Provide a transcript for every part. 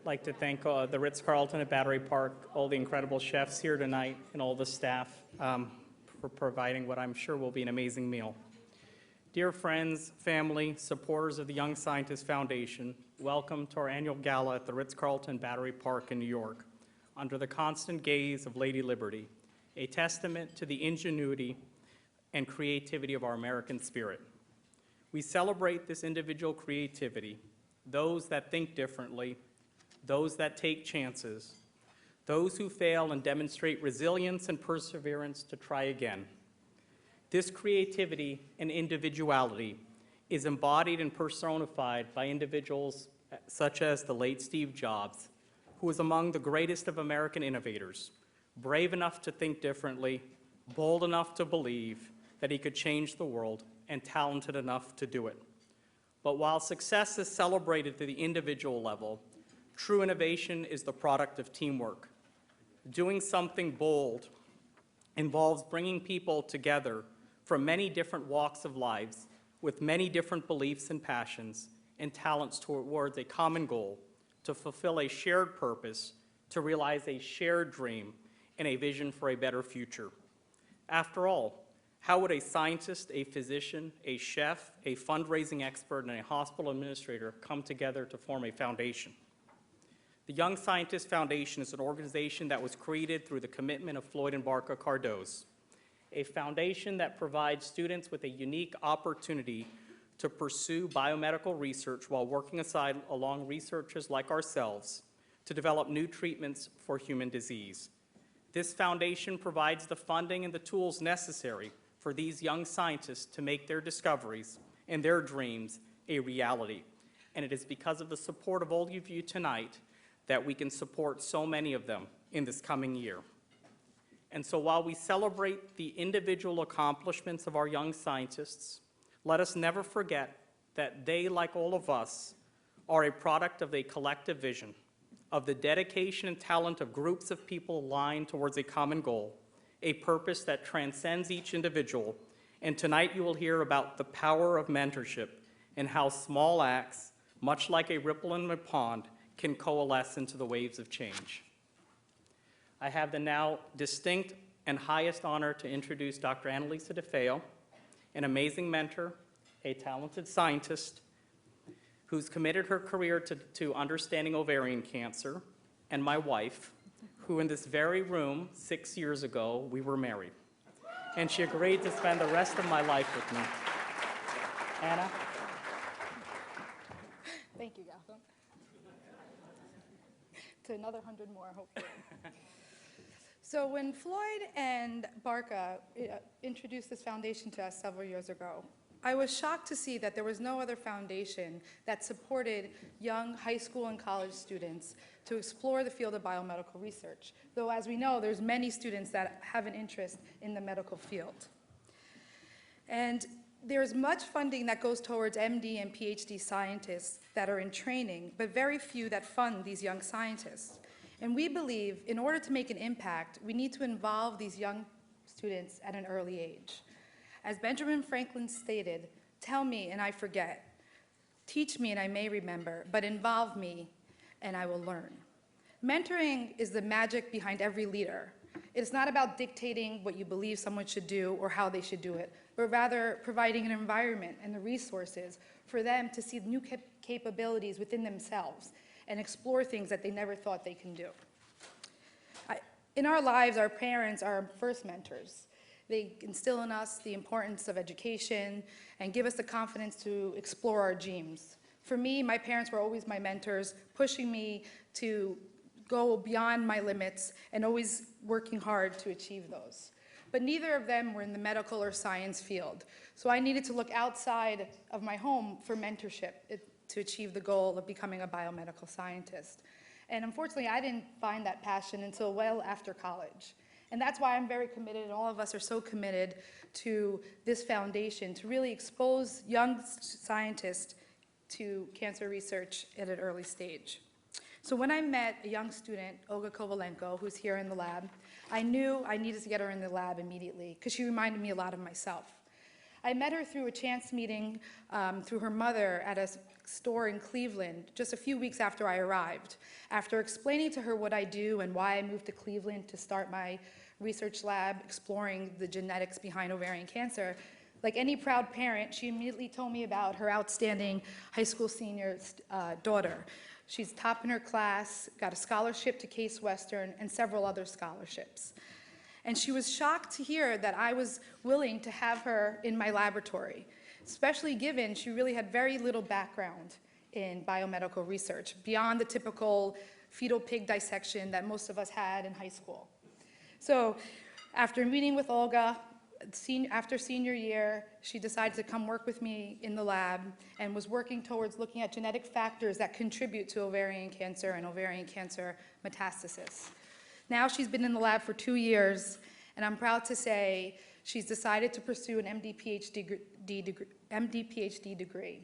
I'd like to thank the Ritz-Carlton at Battery Park, all the incredible chefs here tonight, and all the staff for providing what I'm sure will be an amazing meal. Dear friends, family, supporters of the Young Scientist Foundation, welcome to our annual gala at the Ritz-Carlton Battery Park in New York, under the constant gaze of Lady Liberty, a testament to the ingenuity and creativity of our American spirit. We celebrate this individual creativity, those that think differently, those that take chances, those who fail and demonstrate resilience and perseverance to try again. This creativity and individuality is embodied and personified by individuals such as the late Steve Jobs, who was among the greatest of American innovators, brave enough to think differently, bold enough to believe that he could change the world, and talented enough to do it. But while success is celebrated to the individual level, true innovation is the product of teamwork. Doing something bold involves bringing people together from many different walks of lives with many different beliefs and passions and talents towards a common goal to fulfill a shared purpose, to realize a shared dream and a vision for a better future. After all, how would a scientist, a physician, a chef, a fundraising expert, and a hospital administrator come together to form a foundation? The Young Scientist Foundation is an organization that was created through the commitment of Floyd and Barca Cardoz, a foundation that provides students with a unique opportunity to pursue biomedical research while working along researchers like ourselves to develop new treatments for human disease. This foundation provides the funding and the tools necessary for these young scientists to make their discoveries and their dreams a reality. And it is because of the support of all of you tonight that we can support so many of them in this coming year. And so while we celebrate the individual accomplishments of our young scientists, let us never forget that they, like all of us, are a product of a collective vision, of the dedication and talent of groups of people aligned towards a common goal, a purpose that transcends each individual. And tonight you will hear about the power of mentorship and how small acts, much like a ripple in a pond, can coalesce into the waves of change. I have the now distinct and highest honor to introduce Dr. Analisa DiFeo, an amazing mentor, a talented scientist who's committed her career to understanding ovarian cancer, and my wife, who in this very room 6 years ago, we were married. And she agreed to spend the rest of my life with me. Anna? Thank you, Goutham. To another 100 more, hopefully. So when Floyd and Barca introduced this foundation to us several years ago, I was shocked to see that there was no other foundation that supported young high school and college students to explore the field of biomedical research, though as we know, there's many students that have an interest in the medical field. And there's much funding that goes towards MD and PhD scientists that are in training, but very few that fund these young scientists. And we believe in order to make an impact, we need to involve these young students at an early age. As Benjamin Franklin stated, "Tell me and I forget, teach me and I may remember, but involve me and I will learn." Mentoring is the magic behind every leader. It's not about dictating what you believe someone should do or how they should do it, but rather providing an environment and the resources for them to see new capabilities within themselves and explore things that they never thought they can do. In our lives, our parents are our first mentors. They instill in us the importance of education and give us the confidence to explore our dreams. For me, my parents were always my mentors, pushing me to go beyond my limits and always working hard to achieve those. But neither of them were in the medical or science field. So I needed to look outside of my home for mentorship to achieve the goal of becoming a biomedical scientist. And unfortunately, I didn't find that passion until well after college. And that's why I'm very committed, and all of us are so committed to this foundation to really expose young scientists to cancer research at an early stage. So when I met a young student, Olga Kovalenko, who's here in the lab, I knew I needed to get her in the lab immediately because she reminded me a lot of myself. I met her through a chance meeting through her mother at a store in Cleveland just a few weeks after I arrived. After explaining to her what I do and why I moved to Cleveland to start my research lab exploring the genetics behind ovarian cancer, like any proud parent, she immediately told me about her outstanding high school senior daughter. She's top in her class, got a scholarship to Case Western, and several other scholarships. And she was shocked to hear that I was willing to have her in my laboratory, especially given she really had very little background in biomedical research, beyond the typical fetal pig dissection that most of us had in high school. So after meeting with Olga, after senior year, she decided to come work with me in the lab and was working towards looking at genetic factors that contribute to ovarian cancer and ovarian cancer metastasis. Now she's been in the lab for 2 years, and I'm proud to say she's decided to pursue an MD-PhD degree,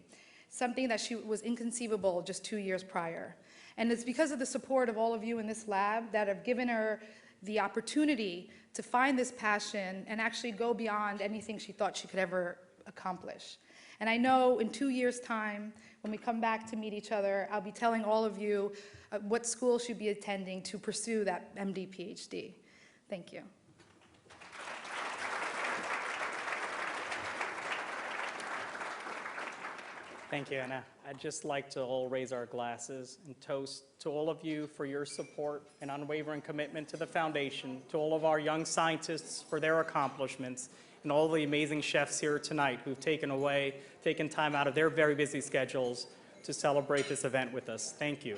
something that was inconceivable just 2 years prior. And it's because of the support of all of you in this lab that have given her the opportunity to find this passion and actually go beyond anything she thought she could ever accomplish. And I know in 2 years' time, when we come back to meet each other, I'll be telling all of you what school she'll be attending to pursue that MD PhD. Thank you. Thank you, Anna. I'd just like to all raise our glasses and toast to all of you for your support and unwavering commitment to the foundation, to all of our young scientists for their accomplishments, and all the amazing chefs here tonight who've taken time out of their very busy schedules to celebrate this event with us. Thank you.